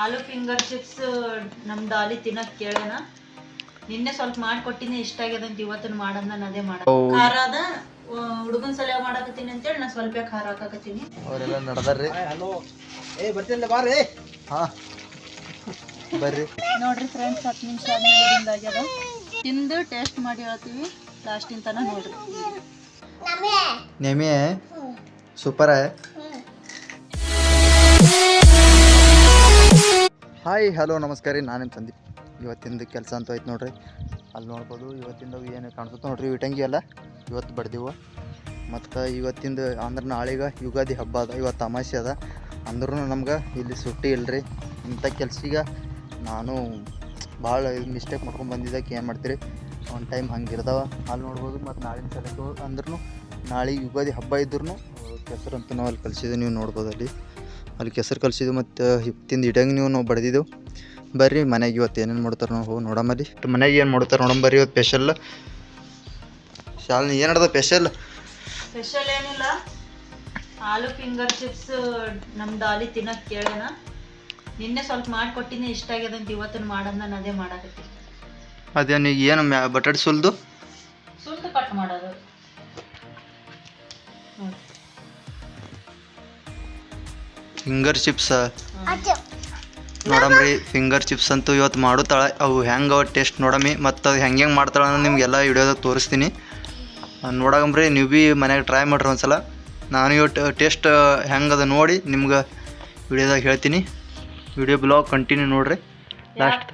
ಆಲೂ finger chips ನಮ್ಮ ಡಾಲಿ ತಿನ್ನಕ್ ಕೇಳೇನ. ನಿನ್ನೆ ಸ್ವಲ್ಪ ಮಾಡ್ಕೊಟ್ಟಿನಿ, ಇಷ್ಟ ಆಗ್ಯದಂತ ಇವತ್ತನ್ನು ಮಾಡಂದ ನಾನು ಅದೇ ಮಾಡ. ಖಾರ ಅದ ಹುಡುಗನ್ ಸಲ ಮಾಡಾಕತ್ತೀನಿ ಅಂತೇಳಿ ನಾ ಸ್ವಲ್ಪ ಖಾರ ಹಾಕಾಕತ್ತೀನಿ. ಅವರೆಲ್ಲ ನಡ್ದಾರ್ರಿ. ಹಲೋ ಬರ್ತಿಲ್ಲ ಬಾರಿ. ಹಾ ಬರ್ರಿ ನೋಡ್ರಿ ಫ್ರೆಂಡ್ಸ್, 10 ನಿಮಿಷ ಆದ್ಮೇಲೆ ಆಗ್ಯದ. ತಿಂದು ಟೇಸ್ಟ್ ಮಾಡಿ ಹೇಳ್ತೀವಿ ಲಾಸ್ಟಿನ ತನಕ ನೋಡ್ರಿ. ನೆಮೆ ಸೂಪರ್. ಹಾಯ್ ಹಲೋ ನಮಸ್ಕಾರ ರೀ, ನಾನೇನು ಸಂದೀಪ್. ಇವತ್ತಿಂದ ಕೆಲಸ ಅಂತೂ ಐತೆ ನೋಡ್ರಿ, ಅಲ್ಲಿ ನೋಡ್ಬೋದು. ಇವತ್ತಿಂದ ಏನು ಕಾಣಿಸುತ್ತೆ ನೋಡ್ರಿ, ಇಟಂಗಿ ಎಲ್ಲ ಇವತ್ತು ಬಡ್ದೀವ. ಮತ್ತು ಇವತ್ತಿಂದ ಅಂದ್ರೆ ನಾಳೆಗೆ ಯುಗಾದಿ ಹಬ್ಬ ಅದ, ಇವತ್ತು ಅಮಾಸೆ ಅದ. ಅಂದ್ರೂ ನಮ್ಗೆ ಇಲ್ಲಿ ಸುಟ್ಟಿ ಇಲ್ಲರಿ. ಇಂಥ ಕೆಲ್ಸಿಗೆ ನಾನು ಭಾಳ ಮಿಸ್ಟೇಕ್ ಮಾಡ್ಕೊಂಡು ಬಂದಿದ್ದಕ್ಕೆ ಏನು ಮಾಡ್ತೀರಿ, ಒಂದು ಟೈಮ್ ಹಂಗೆ ಇರ್ತಾವ. ಅಲ್ಲಿ ನೋಡ್ಬೋದು. ಮತ್ತು ನಾಳಿನ ಸಲಕ್ಕೆ ಅಂದ್ರೂ ನಾಳೆ ಯುಗಾದಿ ಹಬ್ಬ ಇದ್ರೂ ಕೆಸರು ಅಂತ ನಾವು ಅಲ್ಲಿ ಕಲಿಸಿದ್ವಿ, ನೀವು ನೋಡ್ಬೋದು. ಅಲ್ಲಿ ಕೆಸರು ಕಲಿಸಿದ್ವಿ ಮತ್ತು ಹಿತ್ತಿಂದ ಇಡಂಗೆ ನಾವು ಬಡ್ದಿದ್ದೆವು. ಬರ್ರಿ ಮನೆಗೆ ಇವತ್ತು ಏನೇನು ಮಾಡ್ತಾರೆ ನಾವು ನೋಡಮ್ಮಲ್ಲಿ. ಮನೆಗೆ ಏನು ಮಾಡ್ತಾರೆ ನೋಡಂಬರ್ರಿ. ಇವತ್ತು ಸ್ಪೆಷಲ್ ಶಾಲಿನಿ ಏನು ನಡ್ದ ಸ್ಪೆಷಲ್ ಏನಿಲ್ಲ, ಆಲೂ ಫಿಂಗರ್ ಚಿಪ್ಸ್ ನಮ್ಮ ಡಾಲಿ ತಿನ್ನಕ್ ಕೇಳೇನ. ನಿನ್ನೆ ಸ್ವಲ್ಪ ಮಾಡ್ಕೊಟ್ಟಿನಿ, ಇಷ್ಟ ಆಗ್ಯದಂತ ಇವತ್ತನ್ನು ಮಾಡಂದ ನಾನು ಅದೇ ಮಾಡಾಕತ್ತೀನಿ. ಅದೇನು ಏನು ಬಟಾಟೆ ಸುಲ್ದು ಕಟ್ ಮಾಡೋದು. ಫಿಂಗರ್ ಚಿಪ್ಸ್ ನೋಡಮ್ರಿ. ಫಿಂಗರ್ ಚಿಪ್ಸ್ ಅಂತೂ ಇವತ್ತು ಮಾಡುತ್ತಾಳೆ. ಅವು ಹೆಂಗೆ ಟೇಸ್ಟ್ ನೋಡಮ್ಮಿ, ಮತ್ತು ಅದು ಹೆಂಗೆ ಮಾಡ್ತಾಳೆ ಅನ್ನೋದು ನಿಮಗೆಲ್ಲ ವಿಡಿಯೋದಾಗ ತೋರಿಸ್ತೀನಿ. ನೋಡಗಂಬ್ರಿ, ನೀವು ಭೀ ಮನ್ಯಾಗ ಟ್ರೈ ಮಾಡ್ರಿ ಒಂದ್ಸಲ. ನಾನು ಇವತ್ತು ಟೇಸ್ಟ್ ಹೆಂಗದ ನೋಡಿ ನಿಮ್ಗೆ ವಿಡಿಯೋದಾಗ ಹೇಳ್ತೀನಿ. ವಿಡಿಯೋ ಬ್ಲಾಗ್ ಕಂಟಿನ್ಯೂ ನೋಡ್ರಿ ಲಾಸ್ಟ್.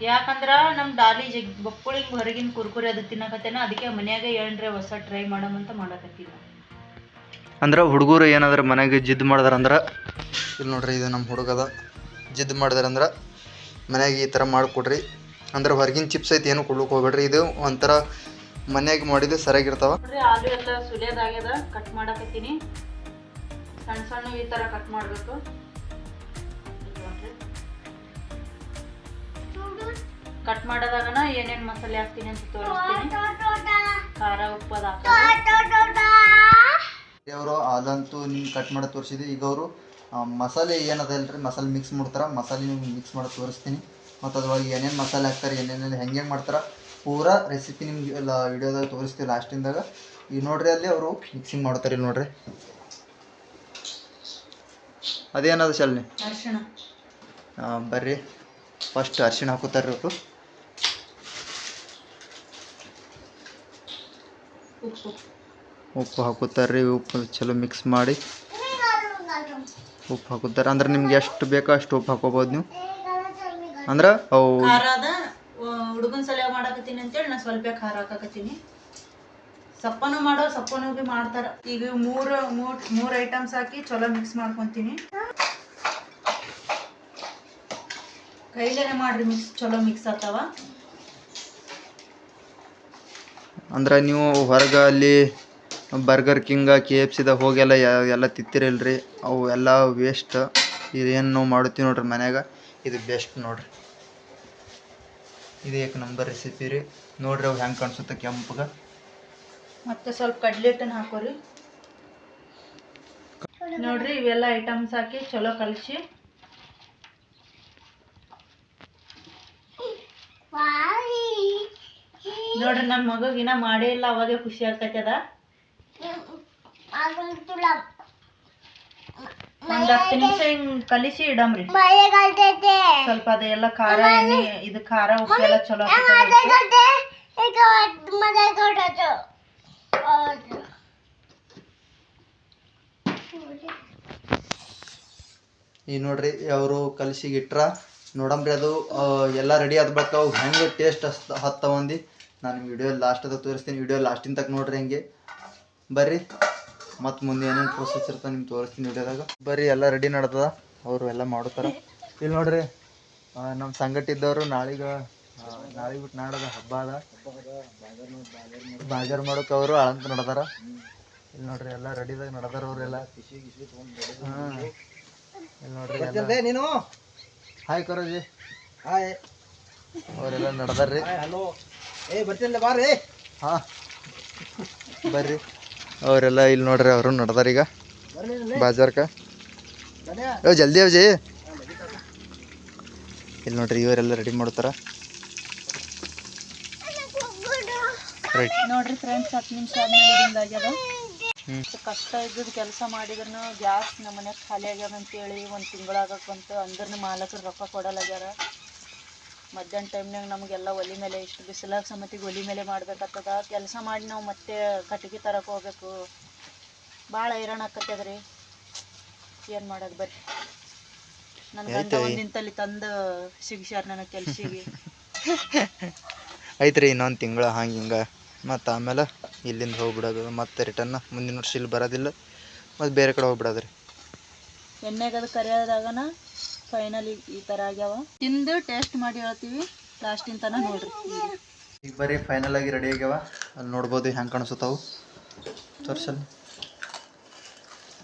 ಯಾಕಂದ್ರೆ ನಮ್ಮ ಡಾಲಿ ಬಕ್ಕುಳಿಗೆ ಹೊರಗಿನ ಕುರ್ಕುರಿ ಅದು ತಿನ್ನಕತ್ತೇನ, ಅದಕ್ಕೆ ಮನ್ಯಾಗ ಏನ್ರೆ ಹೊಸ ಟ್ರೈ ಮಾಡಮಂತ ಮಾಡಕತ್ತೀನಿ. ಅಂದ್ರೆ ಹುಡುಗರು ಏನಾದ್ರೆ ಮನೆಗೆ ಜಿದ್ದು ಮಾಡ್ದಾರಂದ್ರೆ, ಇಲ್ಲಿ ನೋಡ್ರಿ, ಇದು ನಮ್ಮ ಹುಡುಗದ ಜಿದ್ದು ಮಾಡ್ದಾರಂದ್ರೆ ಮನೆಯಾಗ ಈ ಥರ ಮಾಡಿಕೊಡ್ರಿ. ಅಂದ್ರೆ ಹೊರಗಿನ ಚಿಪ್ಸ್ ಐತಿ ಏನು ಕೊಡ್ಲಿಕ್ಕೆ ಹೋಗ್ಬೇಡ್ರಿ. ಇದು ಒಂಥರ ಮನೆಯಾಗ ಮಾಡಿದ್ದು ಸರಿಯಾಗಿರ್ತಾವ. ಆಲೂ ಎಲ್ಲ ಸುಲಿಯೋದಾಗ್ಯದ, ಕಟ್ ಮಾಡಕತ್ತೀನಿ. ಸಣ್ಣ ಸಣ್ಣ ಈ ಥರ ಕಟ್ ಮಾಡಬೇಕು. ಕಟ್ ಮಾಡೋದಾಗನ ಏನೇನು ಮಸಾಲೆ ಹಾಕ್ತೀನಿ ಅಂತ ತೋರಿಸ್ತೀನಿ. ಖಾರ ಉಪ್ಪು ಅದು ಅವರು ಅದಂತೂ ನಿಮ್ಗೆ ಕಟ್ ಮಾಡಿ ತೋರಿಸಿದ್ವಿ. ಈಗ ಅವರು ಮಸಾಲೆ ಏನದ ಇಲ್ರಿ, ಮಸಾಲೆ ಮಿಕ್ಸ್ ಮಾಡ್ತಾರೆ. ಮಸಾಲೆ ನಿಮ್ಗೆ ಮಿಕ್ಸ್ ಮಾಡಿ ತೋರಿಸ್ತೀನಿ. ಮತ್ತು ಅದ್ರೊಳಗೆ ಏನೇನು ಮಸಾಲೆ ಹಾಕ್ತಾರೆ, ಏನೇನು ಹೆಂಗೆ ಮಾಡ್ತಾರೆ ಪೂರಾ ರೆಸಿಪಿ ನಿಮ್ಗೆ ಎಲ್ಲ ವಿಡಿಯೋದಾಗ ತೋರಿಸ್ತೀವಿ ಲಾಸ್ಟಿಂದಾಗ. ಈಗ ನೋಡ್ರಿ, ಅಲ್ಲಿ ಅವರು ಮಿಕ್ಸಿಂಗ್ ಮಾಡ್ತಾರೆ. ಇಲ್ಲಿ ನೋಡ್ರಿ, ಅದೇನದು ಶಾಲಿನಿ? ಅರಿಶಿಣ. ಬರ್ರಿ, ಫಸ್ಟ್ ಅರಿಶಿಣ ಹಾಕೋತಾರೆ ಅವರು. ಉಪ್ಪು ಹಾಕೋತಾರೆ ರೀ. ಉಪ್ಪು ಚಲೋ ಮಿಕ್ಸ್ ಮಾಡಿ ಉಪ್ಪು ಹಾಕೋತಾರೆ. ಅಂದ್ರೆ ನಿಮ್ಗೆ ಎಷ್ಟು ಬೇಕೋ ಅಷ್ಟು ಉಪ್ಪು ಹಾಕೋಬೋದು ನೀವು. ಅಂದ್ರೆ ಅವು ಹುಡುಗನ ಸಲ ಮಾಡಾಕತ್ತೀನಿ ಅಂತೇಳಿ ನಾ ಸ್ವಲ್ಪ ಖಾರ ಹಾಕಾಕತ್ತೀನಿ. ಸಪ್ಪನು ಭೀ ಮಾಡ್ತಾರ. ಈಗ ಮೂರು ಐಟಮ್ಸ್ ಹಾಕಿ ಚಲೋ ಮಿಕ್ಸ್ ಮಾಡ್ಕೊತೀನಿ. ಕೈಲೇನೆ ಮಾಡ್ರಿ, ಚಲೋ ಮಿಕ್ಸ್ ಆಗ್ತಾವ. ಅಂದ್ರೆ ನೀವು ಹೊರಗೆ ಅಲ್ಲಿ ಬರ್ಗರ್ ಕಿಂಗ KFCದಾಗ ಹೋಗೆಲ್ಲ ಎಲ್ಲ ತಿತ್ತಿರಲ್ರಿ, ಅವು ಎಲ್ಲ ವೇಸ್ಟ್. ಇದೇನು ನಾವು ಮಾಡುತ್ತೀವಿ ನೋಡ್ರಿ ಮನ್ಯಾಗ, ಇದು ಬೆಸ್ಟ್ ನೋಡ್ರಿ. ಇದು ಏಕ ನಂಬರ್ ರೆಸಿಪಿ ರೀ. ನೋಡ್ರಿ ಅವು ಹೆಂಗೆ ಕಾಣಿಸುತ್ತೆ ಕೆಂಪಗೆ. ಮತ್ತೆ ಸ್ವಲ್ಪ ಕಡ್ಲೆ ಹಿಟ್ಟನ್ನು ಹಾಕೋರಿ. ನೋಡ್ರಿ, ಇವೆಲ್ಲ ಐಟಮ್ಸ್ ಹಾಕಿ ಚಲೋ ಕಲಿಸಿ. ನೋಡ್ರಿ, ನನ್ನ ಮಗಗಿನ ಮಾಡೇ ಇಲ್ಲ, ಅವಾಗೆ ಖುಷಿ ಆಗ್ತೈತದ. ಒಂದ್ 10 ನಿಮಿಷ ಹಿಂಗ್ ಕಲಿಸಿ ಇಡಮ್ರಿ. ಸ್ವಲ್ಪ ಅದೆಲ್ಲ ಖಾರ ಎಣ್ಣೆ, ಇದು ಖಾರ ಉಪ್ಪು ಎಲ್ಲ ಚಲೋ ಈಗ ನೋಡ್ರಿ, ಅವರು ಕಲಿಸಿಗೆ ಇಟ್ರ ನೋಡಮ್ರಿ. ಅದು ಎಲ್ಲ ರೆಡಿ ಆದ ಬಳಿಕ ಅವು ಹೆಂಗೆ ಟೇಸ್ಟ್ ಹತ್ತವಂದು ನಾನು ವಿಡಿಯೋ ಲಾಸ್ಟದ ತೋರಿಸ್ತೀನಿ. ವಿಡಿಯೋ ಲಾಸ್ಟಿನ ತಕ್ಕ ನೋಡ್ರಿ. ಹೆಂಗೆ ಬರ್ರಿ, ಮತ್ತು ಮುಂದೆ ಏನೇನು ಪ್ರೊಸೆಸ್ ಇರ್ತಾವೆ ನಿಮ್ಗೆ ತೋರಿಸ್ತೀನಿ ವಿಡಿಯೋದಾಗ. ಬರ್ರಿ, ಎಲ್ಲ ರೆಡಿ ನಡ್ತದ, ಅವರು ಎಲ್ಲ ಮಾಡುತ್ತಾರೆ. ಇಲ್ಲಿ ನೋಡ್ರಿ, ನಮ್ಮ ಸಂಗಟ ಇದ್ದವರು ನಾಳೆಗೆ ಬಿಟ್ಟು ನಾಡದ ಹಬ್ಬ ಅದ, ಬಾಜಾರ್ ಮಾಡೋಕೆ ಅವರು ಅಳಂತ ನಡ್ದಾರ. ಇಲ್ಲಿ ನೋಡ್ರಿ, ಎಲ್ಲ ರೆಡಿದಾಗ ನಡ್ದಾರ ಅವರೆಲ್ಲ. ಹಾಂ, ಇಲ್ಲಿ ನೋಡ್ರಿ, ನೀನು ಹಾಯ್ ಕರೋಜಿ. ಹಾಯ್, ಅವರೆಲ್ಲ ನಡ್ದಾರ್ರಿ. ಹಲೋ ಬರ್ತಿಲ್ಲ ಬಾರಿ. ಹಾಂ ಬರ್ರಿ, ಅವರೆಲ್ಲ ಇಲ್ಲಿ ನೋಡ್ರಿ, ಅವರು ನಡ್ದಾರ ಈಗ ಬಾಜಾರ್ಕ. ಜಲ್ದಿ ಅವಜಿ ಇಲ್ಲಿ ನೋಡ್ರಿ ಇವರೆಲ್ಲ ರೆಡಿ ಮಾಡ್ತಾರ. ರೈಟ್ ನೋಡ್ರಿ ಫ್ರೆಂಡ್ಸ್ 10 ನಿಮಿಷ ಆದ್ಮೇಲೆ ಹಿಂಗಾಗ್ಯದ. ಕಷ್ಟ ಇದ್ದದ್ದು ಕೆಲಸ ಮಾಡಿದ್ರು ಗ್ಯಾಸ್ ನಮ್ಮ ಮನ್ಯಾಗ ಖಾಲಿ ಆಗ್ಯಾದ ಅಂತೇಳಿ 1 ತಿಂಗಳಾಗಕ್ಕಂತ ಅಂದ್ರೂ ಮಾಲಕರು ರೊಕ್ಕ ಕೊಡಲಾಗ್ಯಾರ. ಮಧ್ಯಾಹ್ನ ಟೈಮ್ನಾಗ ನಮಗೆಲ್ಲ ಒಲಿ ಮೇಲೆ ಇಷ್ಟು ಬಿಸಿಲಾಗ ಸಮೇತಿಗೆ ಒಲಿ ಮೇಲೆ ಮಾಡ್ಬೇಕಾಗ್ತದ. ಕೆಲಸ ಮಾಡಿ ನಾವು ಮತ್ತೆ ಕಟ್ಟಿಗೆ ತರಕ್ಕೆ ಹೋಗ್ಬೇಕು, ಭಾಳ ಹೈರಾಣ ಆಕತ್ತದ್ರಿ. ಏನು ಮಾಡೋದು ಬರ್ರಿ. ನನ್ನ ಗಂಡ ಒಂದಿಂತಲ್ಲಿ ತಂದು ಸಿಗಿಸ್ಯಾರ ನನಗೆ ಕೆಲ್ಸಿಗೆ. ಐತ್ರಿ ಇನ್ನೊಂದು ತಿಂಗಳು ಹಂಗೆ ಹಿಂಗೆ. ಮತ್ತು ಆಮೇಲೆ ಇಲ್ಲಿಂದ ಹೋಗ್ಬಿಡೋದು, ಮತ್ತೆ ರಿಟರ್ನ್ ಮುಂದಿನ ವರ್ಷ ಇಲ್ಲಿ ಬರೋದಿಲ್ಲ, ಮತ್ತು ಬೇರೆ ಕಡೆ ಹೋಗ್ಬಿಡೋದ್ರಿ. ಎಣ್ಣೆಗೆ ಅದು ಕರಿಯೋದಾಗನ ಫೈನಲಿ ಈ ಥರ ಆಗ್ಯಾವ. ತಿಂದು ಟೇಸ್ಟ್ ಮಾಡಿ ಹೇಳ್ತೀವಿ ಲಾಸ್ಟಿನ ತನಕ ನೋಡ್ರಿ. ಈಗ ಬರೀ ಫೈನಲ್ ಆಗಿ ರೆಡಿ ಆಗ್ಯಾವ. ಅಲ್ಲಿ ನೋಡ್ಬೋದು ಹೆಂಗೆ ಕಾಣಿಸುತ್ತಾವು ತೋರ್ಸಲ್ಲಿ.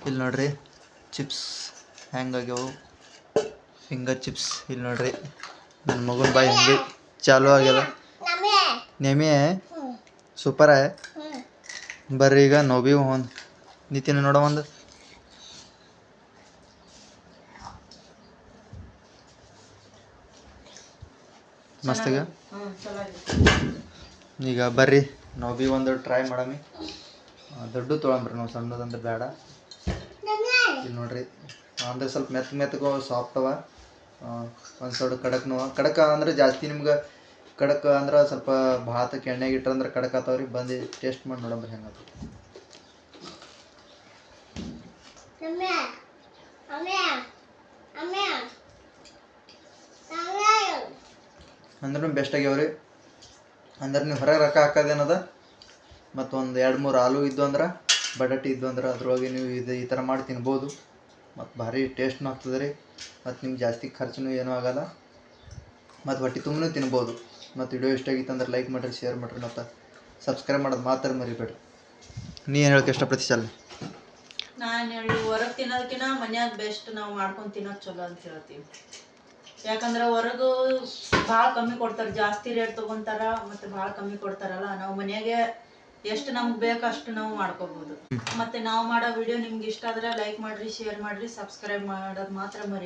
ಇಲ್ಲಿ ನೋಡ್ರಿ ಚಿಪ್ಸ್ ಹೆಂಗಾಗ್ಯಾವು, ಫಿಂಗರ್ ಚಿಪ್ಸ್. ಇಲ್ಲಿ ನೋಡ್ರಿ ನನ್ನ ಮಗನ ಬಾಯಿ ಹೆಂಗೆ ಚಾಲು ಆಗ್ಯದ. ನೆಮೆ ಸೂಪರ. ಬರ್ರಿ ಈಗ ನೋಬಿ ಒಂದು ನಿತಿನ ನೋಡೋ ಒಂದು. ಮಸ್ತಾಗ. ಈಗ ಬರ್ರಿ ನೋಬಿ ಒಂದು ಟ್ರೈ ಮಾಡಮಿ. ದೊಡ್ಡ ತೊಗೊಂಬ್ರಿ ನಾವು, ಸಣ್ಣದಂದ್ರೆ ಬೇಡ. ಇಲ್ಲಿ ನೋಡ್ರಿ ಅಂದ್ರೆ ಸ್ವಲ್ಪ ಮೆತ್ತಗೂ ಸಾಫ್ಟ್ ಅವ, ಒಂದು ಸ್ವಲ್ಪ ಕಡಕ್ ಅಂದ್ರೆ ಜಾಸ್ತಿ ನಿಮ್ಗೆ ಕಡಕ್ ಅಂದ್ರೆ ಸ್ವಲ್ಪ ಭಾತಕ್ಕೆ ಎಣ್ಣೆಗೆ ಇಟ್ಟಂದ್ರೆ ಕಡಕ್ ಆತಾವ್ರಿ. ಬಂದು ಟೇಸ್ಟ್ ಮಾಡಿ ನೋಡಂಬ್ರಿ ಹೆಂಗೆ ಅಂದ್ರೂ ಬೆಸ್ಟ್ ಆಗ್ಯಾವ್ರಿ. ಅಂದ್ರೆ ನೀವು ಹೊರಗೆ ರೊಕ್ಕ ಹಾಕೋದೇನದ, ಮತ್ತು ಒಂದು 2-3 ಆಲೂ ಇದ್ದು ಅಂದ್ರೆ, ಬಟಾಟಿ ಇದ್ದು ಅಂದ್ರೆ ಅದ್ರೊಳಗೆ ನೀವು ಈ ಥರ ಮಾಡಿ ತಿನ್ಬೋದು. ಮತ್ತು ಭಾರಿ ಟೇಸ್ಟ್ನೂ ಆಗ್ತದೆ ರೀ. ಮತ್ತು ನಿಮ್ಗೆ ಜಾಸ್ತಿ ಖರ್ಚು ಏನೂ ಆಗೋಲ್ಲ, ಮತ್ತು ಹೊಟ್ಟೆ ತುಂಬನೂ ತಿನ್ಬೋದು. ಮತ್ತು ವಿಡಿಯೋ ಇಷ್ಟ ಆಗಿತ್ತು ಅಂದ್ರೆ ಲೈಕ್ ಮಾಡಿರಿ, ಶೇರ್ ಮಾಡಿರಿ, ಮತ್ತು ಸಬ್ಸ್ಕ್ರೈಬ್ ಮಾಡೋದು ಮಾತ್ರ ಮರಿಬೇಡ್ರಿ. ನೀ ಏನು ಹೇಳೋಕೆ ಇಷ್ಟಪಡ್ತೀವಿ ಚಾಲು? ನಾನು ಹೇಳಿ ಹೊರಗೆ ತಿನ್ನೋದಕ್ಕಿಂತ ಮನ್ಯಾಗ ಬೆಸ್ಟ್ ನಾವು ಮಾಡ್ಕೊಂಡು ತಿನ್ನೋದು ಚಲೋ ಅಂತ ಹೇಳ್ತೀವಿ. ಯಾಕಂದ್ರೆ ಹೊರಗೂ ಭಾಳ ಕಮ್ಮಿ ಕೊಡ್ತಾರೆ, ಜಾಸ್ತಿ ರೇಟ್ ತೊಗೊತಾರ ಮತ್ತು ಭಾಳ ಕಮ್ಮಿ ಕೊಡ್ತಾರಲ್ಲ. ನಾವು ಮನೆಯಾಗೆ ಎಷ್ಟು ನಮ್ಗೆ ಬೇಕು ಅಷ್ಟು ನಾವು ಮಾಡ್ಕೋಬೋದು. ಮತ್ತು ನಾವು ಮಾಡೋ ವಿಡಿಯೋ ನಿಮ್ಗೆ ಇಷ್ಟ ಆದರೆ ಲೈಕ್ ಮಾಡಿರಿ, ಶೇರ್ ಮಾಡಿರಿ, ಸಬ್ಸ್ಕ್ರೈಬ್ ಮಾಡೋದು ಮಾತ್ರ ಮರಿ.